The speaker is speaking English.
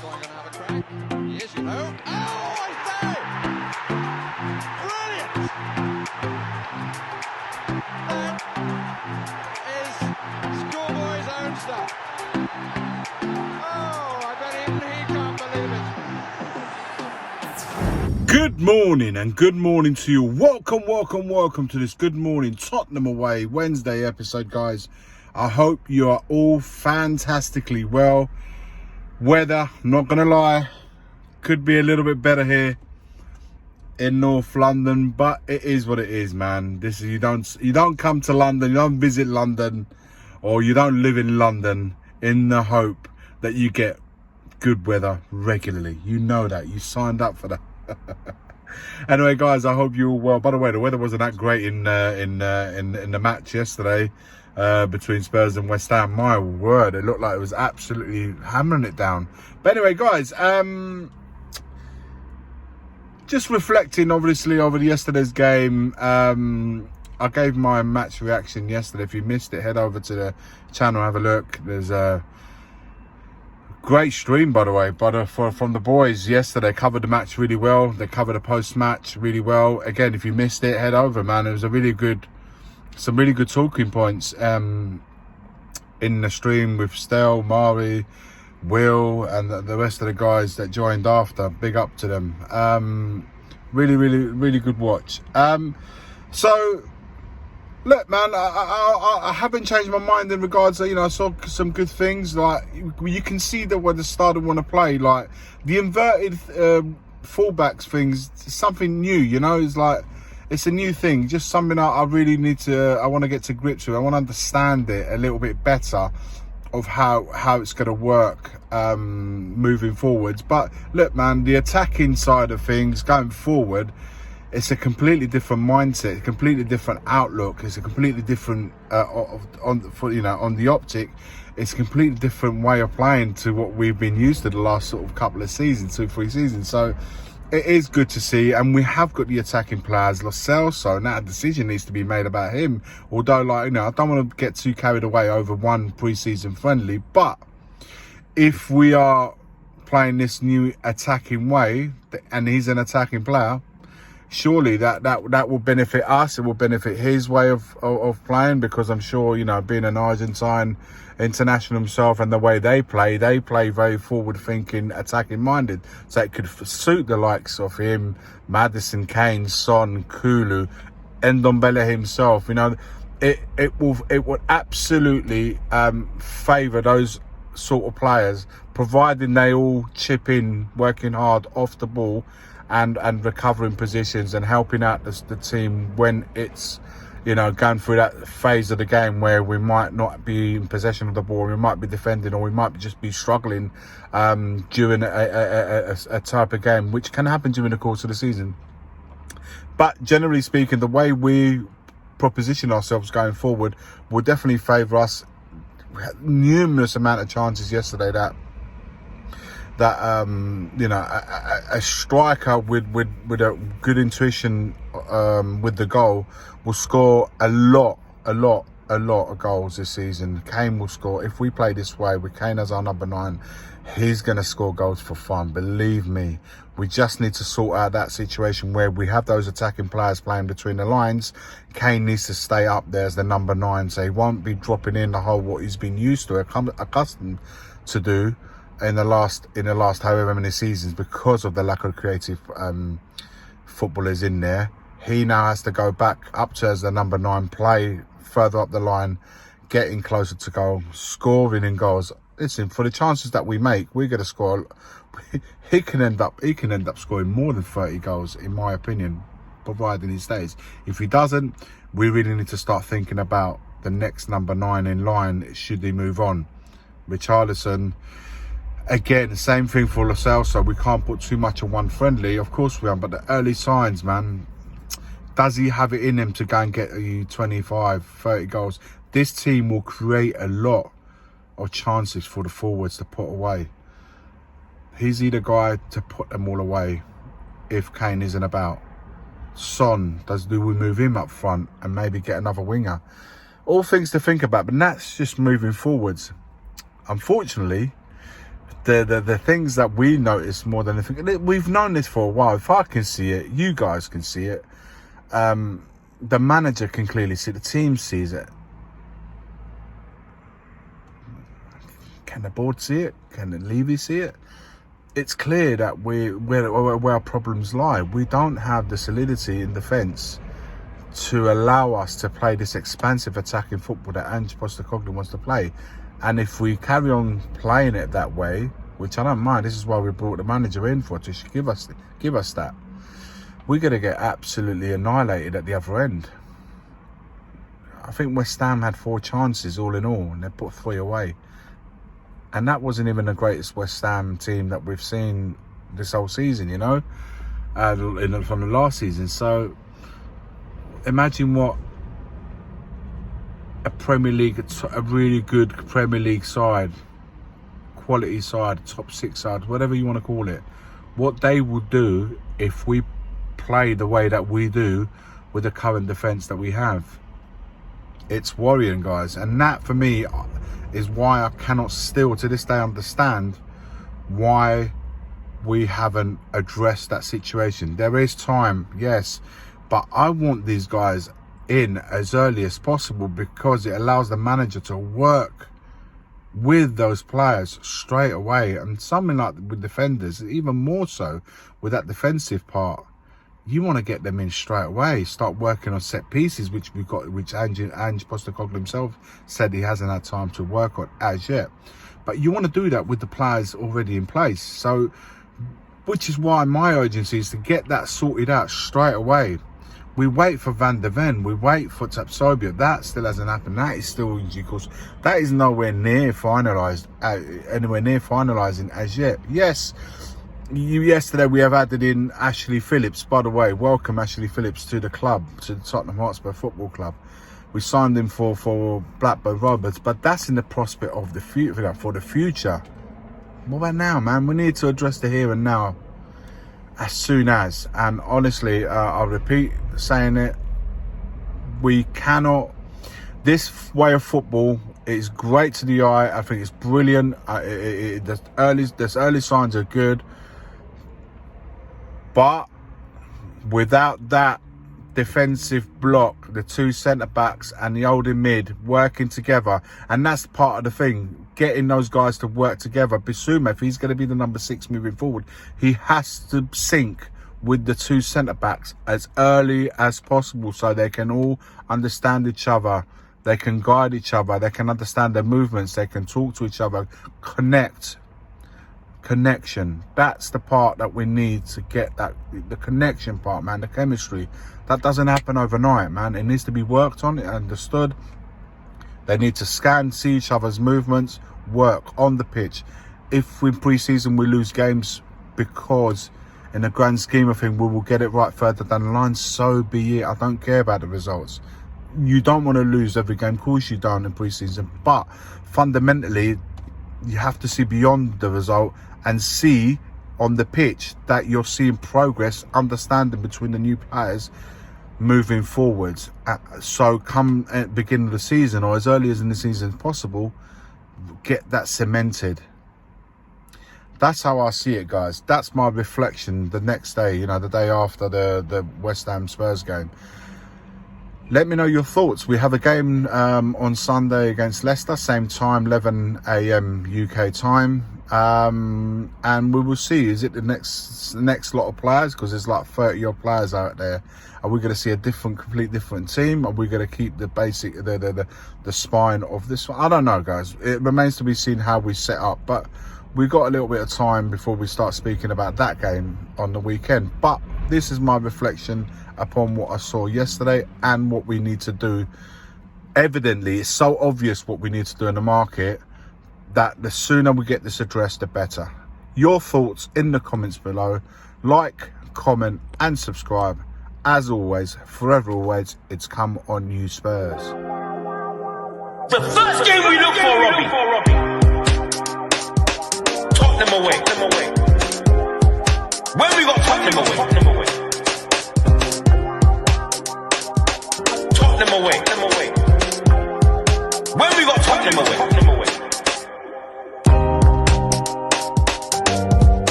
going to have a crack. He is, you know. Oh, I say! Brilliant! That is schoolboy's own stuff. Oh, I bet even he can't believe it. Good morning and good morning to you. Welcome to this Good Morning Tottenham Away Wednesday episode, guys. I hope you are all fantastically well. Weather, not gonna lie, could be a little bit better here in North London, but it is what it is, man. This is you don't come to London, you don't visit London, or you don't live in London in the hope that you get good weather regularly. You know that. You signed up for that. Anyway, guys, I hope you're all well. By the way, the weather wasn't that great in the match yesterday between Spurs and West Ham. My word, it looked like it was absolutely hammering it down. But anyway, guys, just reflecting, obviously, over yesterday's game. I gave my match reaction yesterday. If you missed it, head over to the channel, have a look. There's a great stream, by the way, from the boys yesterday. Covered the match really well. They covered the post-match really well. Again, if you missed it, head over, man. It was some really good talking points in the stream with Stel, Mari, Will, and the rest of the guys that joined after. Big up to them. Really good watch. So look, man, I haven't changed my mind in regards to, I saw some good things. Like, you can see that when the starter want to play, like the inverted fullbacks things, something new, it's like, it's a new thing, just something I really I want to get to grips with. I want to understand it a little bit better of how it's going to work moving forwards. But look, man, the attacking side of things going forward, it's a completely different mindset, a completely different outlook. It's a completely different on the optic. It's a completely different way of playing to what we've been used to the last sort of couple of seasons, 2-3 seasons. So it is good to see, and we have got the attacking players. Lo Celso, and that decision needs to be made about him. Although, I don't want to get too carried away over one pre-season friendly, but if we are playing this new attacking way, and he's an attacking player, surely that will benefit us. It will benefit his way of playing, because I'm sure, being an Argentine international himself, and the way they play very forward-thinking, attacking-minded. So it could suit the likes of him, Maddison, Kane, Son, Kulu, Ndombele himself. It would absolutely favour those sort of players, providing they all chip in, working hard off the ball, and recovering positions and helping out the team when it's, going through that phase of the game where we might not be in possession of the ball, we might be defending, or we might just be struggling during a type of game, which can happen during the course of the season. But generally speaking, the way we proposition ourselves going forward will definitely favour us. We had numerous amount of chances yesterday that a striker with a good intuition with the goal will score a lot of goals this season. Kane will score. If we play this way with Kane as our number 9, he's going to score goals for fun. Believe me. We just need to sort out that situation where we have those attacking players playing between the lines. Kane needs to stay up there as the number 9, so he won't be dropping in the hole what he's been used to, accustomed to do in the last however many seasons, because of the lack of creative footballers in there. He now has to go back up to as the number 9, play further up the line, getting closer to goal, scoring in goals. Listen, for the chances that we make, we're going to score. He can end up scoring more than 30 goals, in my opinion, providing he stays. If he doesn't, we really need to start thinking about the next number 9 in line, should he move on. Richarlison, again, same thing for Lo Celso. We can't put too much on one friendly. Of course we are, but the early signs, man, does he have it in him to go and get you 25, 30 goals? This team will create a lot of chances for the forwards to put away. He's the guy to put them all away if Kane isn't about. Son, do we move him up front and maybe get another winger? All things to think about, but that's just moving forwards. Unfortunately, the things that we notice more than anything. We've known this for a while. If I can see it, you guys can see it. The manager can clearly see it. The team sees it. Can the board see it? Can the Levy see it? It's clear that where our problems lie. We don't have the solidity in defence to allow us to play this expansive attacking football that Ange Postecoglou wants to play. And if we carry on playing it that way, which I don't mind, this is why we brought the manager in for, to give us that, we're going to get absolutely annihilated at the other end. I think West Ham had 4 chances all in all, and they put 3 away. And that wasn't even the greatest West Ham team that we've seen this whole season, you know, from the last season. So imagine what a really good Premier League side, quality side, top 6 side, whatever you want to call it, what they would do if we play the way that we do with the current defence that we have. It's worrying, guys. And that, for me, is why I cannot still to this day understand why we haven't addressed that situation. There is time, yes, but I want these guys in as early as possible, because it allows the manager to work with those players straight away. And something like with defenders, even more so with that defensive part, you want to get them in straight away, start working on set pieces, which Ange Postecoglou himself said he hasn't had time to work on as yet. But you want to do that with the players already in place. So, which is why my urgency is to get that sorted out straight away. We wait for Van der Ven, we wait for Tapsobia. That still hasn't happened. That is still in due course. That is nowhere near finalised, anywhere near finalising as yet. Yes. Yesterday we have added in Ashley Phillips. By the way, welcome Ashley Phillips to the club, to the Tottenham Hotspur Football Club. We signed him for Blackburn Rovers, but that's in the prospect of the future, for the future. What about now, man? We need to address the here and now as soon as. And honestly, I'll repeat saying it, we cannot. This way of football is great to the eye. I think it's brilliant. The early signs are good. But without that defensive block, the 2 centre-backs and the holding mid working together, and that's part of the thing, getting those guys to work together. Bissouma, if he's going to be the number 6 moving forward, he has to sync with the 2 centre-backs as early as possible, so they can all understand each other, they can guide each other, they can understand their movements, they can talk to each other, connection. That's the part that we need to get, that the connection part, man, the chemistry. That doesn't happen overnight, man. It needs to be worked on, understood. They need to see each other's movements, work on the pitch. If in pre-season we lose games because in the grand scheme of things we will get it right further down the line, so be it. I don't care about the results. You don't want to lose every game, of course you don't, in pre-season, but fundamentally you have to see beyond the result and see on the pitch that you're seeing progress, understanding between the new players moving forwards. So come at the beginning of the season, or as early as in the season as possible, get that cemented. That's how I see it, guys. That's my reflection the next day, you know, the day after the West Ham Spurs game. Let me know your thoughts. We have a game on Sunday against Leicester, same time, 11 a.m. UK time. And we will see, is it the next lot of players? Because there's like 30 odd players out there. Are we going to see a complete different team? Are we going to keep the basic, the spine of this one? I don't know, guys. It remains to be seen how we set up. But we've got a little bit of time before we start speaking about that game on the weekend. But this is my reflection upon what I saw yesterday and what we need to do. Evidently, it's so obvious what we need to do in the market that the sooner we get this addressed, the better. Your thoughts in the comments below. Like, comment and subscribe. As always, forever always, it's come on you Spurs. The first game we look for, Robbie. Tottenham away. When we got Tottenham away.